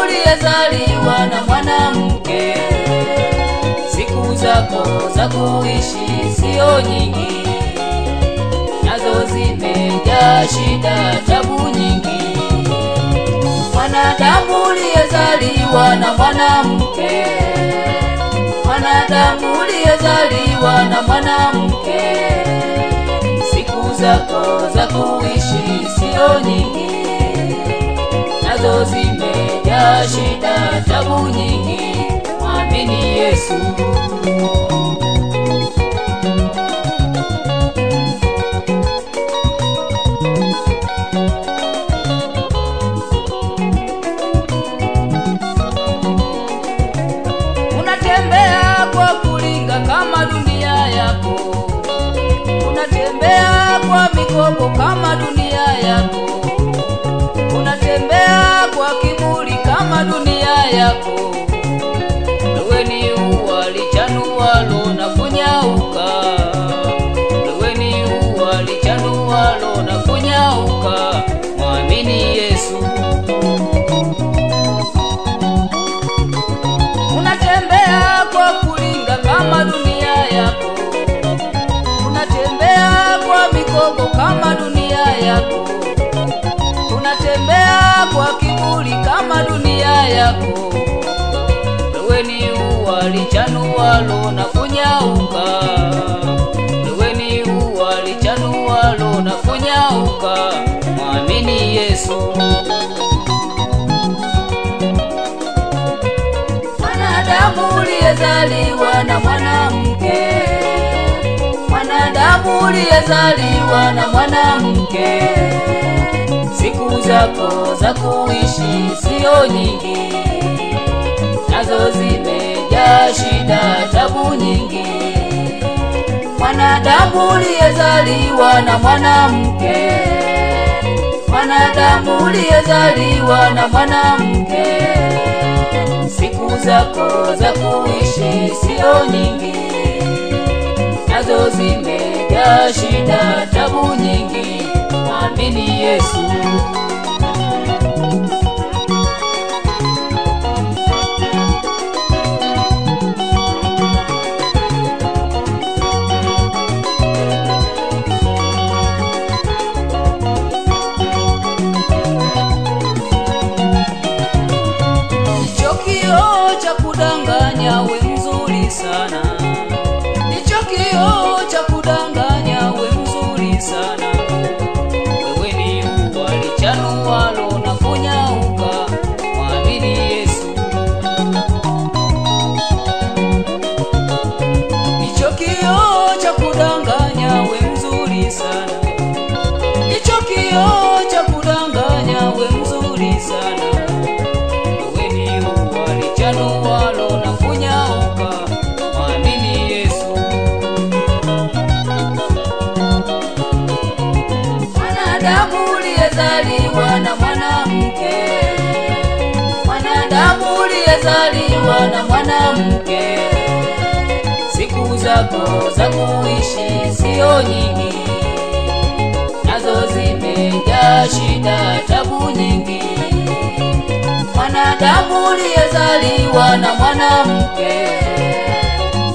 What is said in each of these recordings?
Uliyezaliwa na mwanamke, siku zako za kuishi sio nyingi, nazo zimejaa shida, tabu nyingi. Mwanadamu uliyezaliwa na mwanamke, mwanadamu uliyezaliwa na mwanamke, siku zako za kuishi sio nyingi, nazo zimejaa shida, tabu nyingi. Mwamini Yesu. Unatembea kwa kulinga kama dunia yako, unatembea kwa mikopo kama dunia yako, unatembea kwa kiburi kama dunia yako. Wewe ni ua lichanualo na kunyauka, wewe ni ua lichanualo na kunyauka. Mwamini Yesu. Unatembea kwa kulinga kama dunia yako, unatembea kwa mikopo kama dunia yako, unatembea kwa kiburi kama dunia yako. Wewe ni ua lichanualo na kunyauka, wewe ni ua lichanualo na kunyauka. Mwamini Yesu. Mwanadamu uliyezaliwa na mwanamke, mwanadamu uliyezaliwa na mwanamke, siku zako za kuishi sio nyingi, nazo zimejaa shida, tabu nyingi. Mwanadamu uliyezaliwa na mwanamke, mwanadamu uliyezaliwa na mwanamke, siku zako za kuishi sio nyingi, nazo zimejaa shida, tabu nyingi. Mwamini Yesu. Nicho kioo cha kudanganya, we mzuri sana. Nicho kioo cha kudanganya, we mzuri sana. Wewe ni ua lichanualo na kunyauka. Mwamini Yesu. Nicho kioo cha kudanganya, we mzuri sana. Nicho kioo cha kudanganya, we mzuri sana. Wewe ni ua lichanualo na kunyauka. Mwamini Yesu. Mwanadamu uliyezaliwa na mwanamke, mwanadamu uliyezaliwa na mwanamke, siku zako za kuishi sio nyingi, nazo zimejaa shida, tabu nyingi. Mwanadamu uliyezaliwa na mwanamke,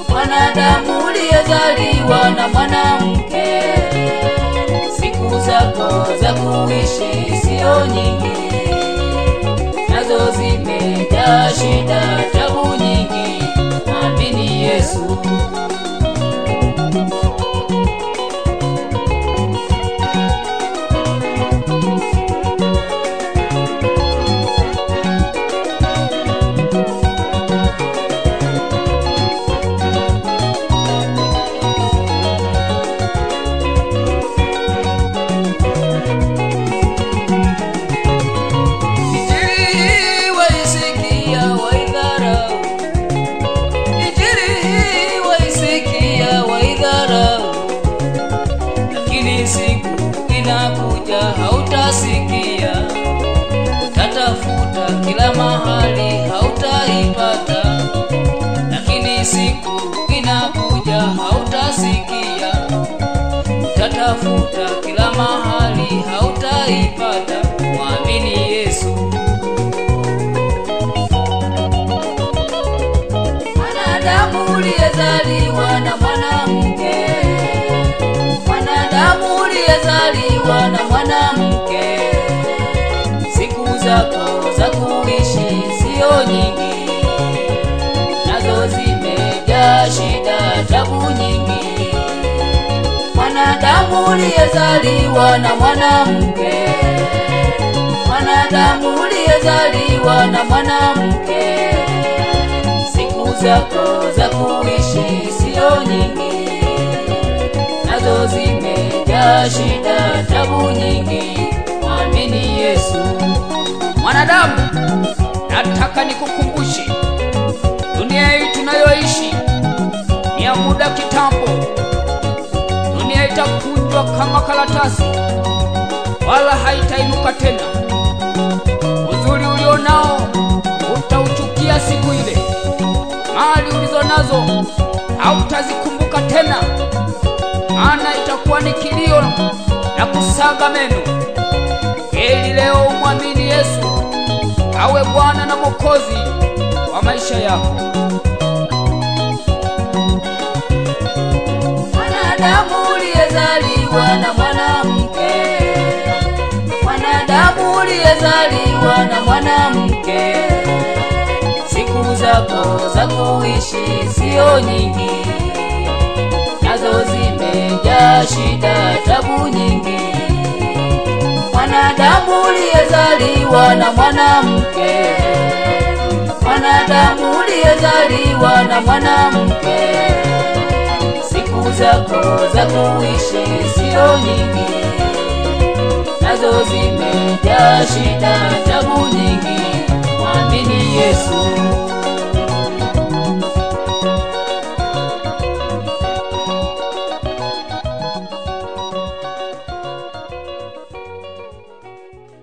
mwanadamu uliyezaliwa na mwanamke, siku zako za kuishi sio nyingi, nazo zimejaa shida, tabu nyingi. Mwamini Yesu. siku inakuja hautasikia, utatafuta kila mahali hautaipata. Lakini siku inakuja hautasikia, utatafuta kila mahali hautaipata. Mwamini Yesu. Mwanadamu uliyezaliwa na mwanamke, mwanadamu uliyezaliwa na mwanamke, siku zako za kuishi sio nyingi, nazo zimejaa shida, tabu nyingi. Mwanadamu uliyezaliwa na mwanamke, mwanadamu uliyezaliwa na mwanamke, siku zako za kuishi sio nyingi, nazo zimejaa shida, tabu nyingi. Mwamini Yesu. Mwanadamu, nataka nikukumbushe, dunia hii tunayoishi ni ya muda kitambo. Dunia itakunjwa kama karatasi, wala haitainuka tena. Uzuri ulionao utauchukia siku ile. Mali ulizonazo hautazikumbuka tena, maana itakuwa ni kilio na kusaga meno. Heri leo umwamini Yesu awe Bwana na Mwokozi wa maisha yako. Mwanadamu uliyezaliwa na mwanamke, mwanadamu uliyezaliwa na mwanamke, siku zako za kuishi sio nyingi, nazo zimejaa shida, tabu nyingi. Mwanadamu uliyezaliwa na mwanamke, mwanadamu uliyezaliwa na mwanamke, siku zako za kuishi sio nyingi, nazo zimejaa shida, tabu nyingi. Mwamini Yesu.